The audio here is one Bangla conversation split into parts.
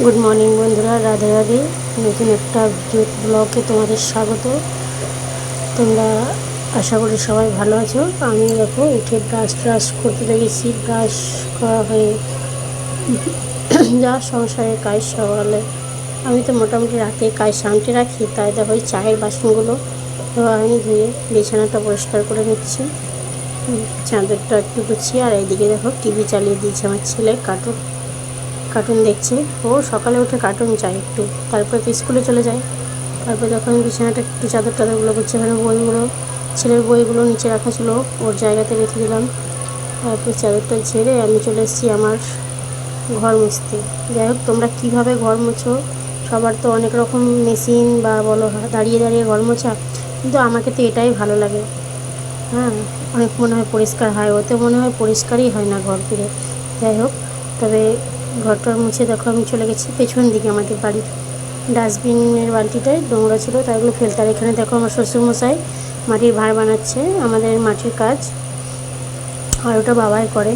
গুড মর্নিং বন্ধুরা, রাধে রাধে। নতুন একটা ব্লগে তোমাদের স্বাগত। তোমরা আশা করি সবাই ভালো আছো। আমি দেখো উঠে ব্রাশ করতে লেগেছি। ব্রাশ করা হয়ে যা সংসারের কাজ সকালে আমি তো মোটামুটি রাতে কাজ সামটে রাখি, তাই দেখো ওই চায়ের বাসনগুলো আমি ধুয়ে বিছানাটা পরিষ্কার করে নিচ্ছি। চাদরটা একটু গুছিয়ে, আর এইদিকে দেখো টিভি চালিয়ে দিয়েছে আমার ছেলে, কার্টুন দেখছে। ও সকালে উঠে কার্টুন চায় একটু, তারপরে তো স্কুলে চলে যায়। তারপরে যখন বিছানাটা একটু চাদরগুলো করছে, এখানে বইগুলো, ছেলের বইগুলো নিচে রাখা ছিল, ওর জায়গাতে রেখে দিলাম। তারপরে চাদরটা ঝেড়ে আমি চলে এসেছি আমার ঘর মুছতে। যাই হোক, তোমরা কীভাবে ঘর মোছো? সবার তো অনেক রকম মেশিন বা বলো দাঁড়িয়ে দাঁড়িয়ে ঘর মোছা, কিন্তু আমাকে তো এটাই ভালো লাগে। হ্যাঁ, অনেক মনে হয় পরিষ্কার হয়, ওতে মনে হয় পরিষ্কারই হয় না ঘর ফিরে। যাই হোক, তবে ঘরটার মুছে দেখো আমি চলে গেছি পেছন দিকে আমাদের বাড়ির ডাস্টবিনের বালতিটায় নোংরা ছিল, তাইগুলো ফেলতে। আর এখানে দেখো আমার শ্বশুরমশাই মাটির ভাঁড় বানাচ্ছে, আমাদের মাটির কাজ, আর ওটা বাবাই করে।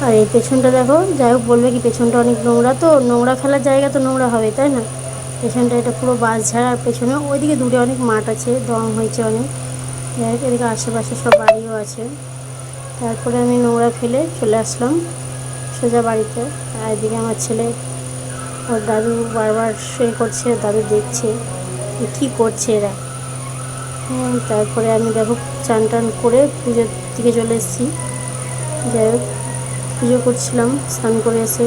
আর এই পেছনটা দেখো, যাই হোক বলবে কি পেছনটা অনেক নোংরা, তো নোংরা ফেলার জায়গা তো নোংরা হবে, তাই না? পেছনটা এটা পুরো বাস ঝাড়া, আর পেছনে ওইদিকে দূরে অনেক মাঠ আছে, দম হয়েছে অনেক। যাই হোক, এদিকে আশেপাশে সব বাড়িও আছে। তারপরে আমি নোংরা ফেলে চলে আসলাম সোজা বাড়িতে। আর এদিকে আমার ছেলে, ওর দাদু বারবার করছে, দাদু দেখছে কী করছে এরা। তারপরে আমি দেখো চান টান করে পুজোর দিকে চলে এসেছি। যাই হোক, পুজো করছিলাম স্নান করে এসে।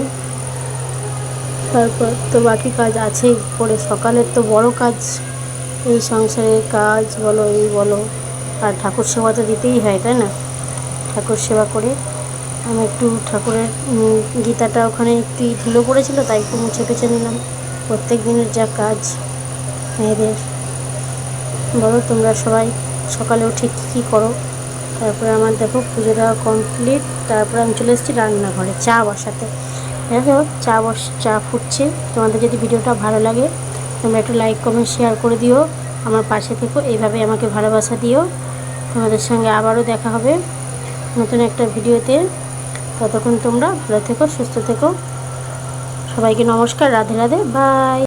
তারপর তো বাকি কাজ আছেই পরে, সকালের তো বড় কাজ এই সংসারের কাজ বলো, এই বলো, আর ঠাকুর সেবা তো দিতেই হয়, তাই না? ঠাকুর সেবা করে আমি একটু ঠাকুরের গীতাটা ওখানে একটু ধুলো পড়েছিল, তাই একটু মুছে টুছে নিলাম। প্রত্যেক দিনের যা কাজ মেয়েদের, বলো তোমরা সবাই সকালে উঠে কী করো? তারপরে আমার দেখো পুজো দেওয়া কমপ্লিট। তারপরে আমি চলে এসেছি রান্নাঘরে চা বসাতে। দেখো চা ফুটছে। তোমাদের যদি ভিডিওটা ভালো লাগে তোমরা একটু লাইক কমেন্ট শেয়ার করে দিও, আমার পাশে থেকো, এইভাবে আমাকে ভালোবাসা দিও। তোমাদের সঙ্গে আবারও দেখা হবে নতুন একটা ভিডিওতে। ততক্ষণ তোমরা ভালো থেকো, সুস্থ থেকো। সবাইকে নমস্কার, রাধে রাধে, বাই।